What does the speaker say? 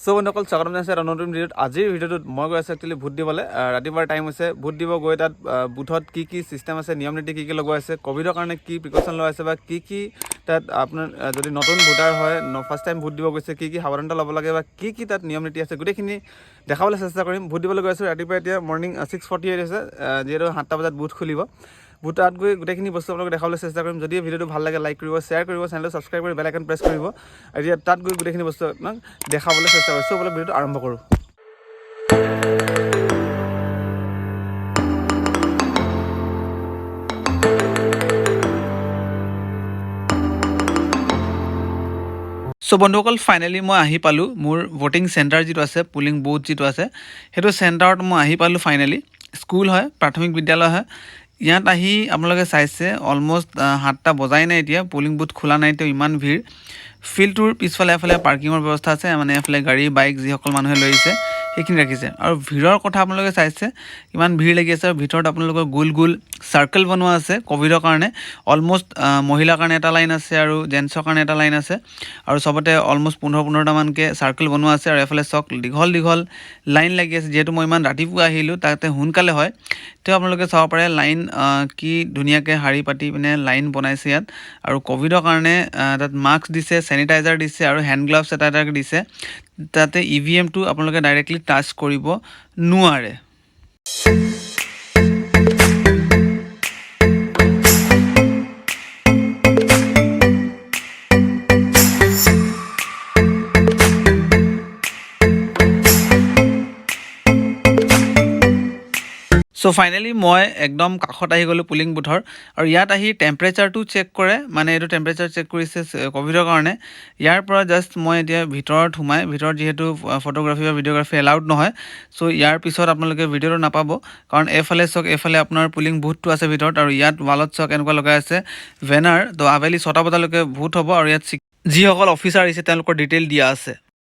So বন্ধুসকল স্বাগতম জনাইছোঁ এটা নতুন ভিডিঅ'ত। আজিৰ ভিডিঅ'টোত মই গৈ আছোঁ একচুৱেলি ভোট দিবলৈ। ৰাতিপুৱাৰ টাইম হৈছে, ভোট দিব গৈ তাত বুথত কি কি ছিষ্টেম আছে, নিয়ম নীতি কি লগোৱা আছে, ক'ভিডৰ কাৰণে কি প্ৰিকশ্যন লোৱা আছে বা কি তাত আপোনাৰ যদি নতুন ভোটাৰ হয়, ফাৰ্ষ্ট টাইম ভোট দিব গৈছে, কি সাৱধানতা ল'ব লাগে বা কি তাত নিয়ম নীতি আছে, গোটেইখিনি দেখাবলৈ চেষ্টা কৰিম। ভোট দিবলৈ গৈ আছোঁ ৰাতিপুৱা, এতিয়া মৰ্ণিং 6:48 হৈছে, যিহেতু 7টা বজাত বুথ খুলিব। বুথত গৈ গোটেইখিনি বস্তু আপোনালোকে দেখাবলৈ চেষ্টা কৰিম। যদি ভিডিঅ'টো ভাল লাগে লাইক কৰিব, শ্বেয়াৰ কৰিব, চেনেলটো ছাবস্ক্ৰাইব কৰি বেল আইকন প্ৰেছ কৰিব। এতিয়া তাত গৈ গোটেইখিনি বস্তু আপোনাক দেখাবলৈ চেষ্টা কৰিছোঁ। বোলে ভিডিঅ'টো আৰম্ভ কৰোঁ। চ' বন্ধুসকল ফাইনেলি মই আহি পালোঁ মোৰ ভোটিং চেণ্টাৰ যিটো আছে, পুলিং বুথ যিটো আছে, সেইটো চেণ্টাৰত মই আহি পালোঁ ফাইনেলি। স্কুল হয়, প্ৰাথমিক বিদ্যালয় হয়। ইয়াত আহি আপোনালোকে চাইছে অলমষ্ট 7টা বজাই নাই, এতিয়া পুলিং বুথ খোলা নাই, তো ইমান ভিৰ। ফিল্ডটোৰ পিছফালে এফালে পাৰ্কিঙৰ ব্যৱস্থা আছে, মানে এফালে গাড়ী বাইক যিসকল মানুহে লৈ আহিছে সেইখিনি ৰাখিছে। আৰু ভিৰৰ কথা আপোনালোকে চাইছে ইমান ভিৰ লাগি আছে। আৰু ভিতৰত আপোনালোকৰ গোল চাৰ্কেল বনোৱা আছে ক'ভিডৰ কাৰণে। অলমষ্ট মহিলাৰ কাৰণে এটা লাইন আছে আৰু জেণ্টছৰ কাৰণে এটা লাইন আছে, আৰু চবতে অলমষ্ট 15-15টামানকৈ চাৰ্কেল বনোৱা আছে। আৰু এফালে চক দীঘল লাইন লাগি আছে। যিহেতু মই ইমান ৰাতিপুৱা আহিলোঁ, তাতে সোনকালে হয়, তেওঁ আপোনালোকে চাব পাৰে লাইন কি ধুনীয়াকৈ শাৰী পাতি পিনে লাইন বনাইছে ইয়াত। আৰু ক'ভিডৰ কাৰণে তাত মাস্ক দিছে, চেনিটাইজাৰ দিছে আৰু হেণ্ড গ্লাভছ এটা দিছে। তাতে EVMটো আপোনালোকে ডাইৰেক্টলি টাচ কৰিব নোৱাৰে। চ' ফাইনেলি মই একদম কাষত আহি গ'লোঁ পুলিং বুথৰ। আৰু ইয়াত আহি টেম্পাৰেচাৰটো চেক কৰে, মানে এইটো টেম্পাৰেচাৰ চেক কৰিছে ক'ভিডৰ কাৰণে। ইয়াৰ পৰা জাষ্ট মই এতিয়া ভিতৰত সোমাই, ভিতৰত যিহেতু ফটোগ্ৰাফী বা ভিডিঅ'গ্ৰাফী এলাউড নহয়, চ' ইয়াৰ পিছত আপোনালোকে ভিডিঅ'টো নাপাব। কাৰণ এইফালে চাওক, এইফালে আপোনাৰ পুলিং বুথটো আছে ভিতৰত, আৰু ইয়াত ৱালত চাওক এনেকুৱা লগাই আছে বেনাৰ। তো আবেলি 6টা বজালৈকে ভোট হ'ব, আৰু ইয়াত যিসকল অফিচাৰ আহিছে তেওঁলোকৰ ডিটেইল দিয়া আছে।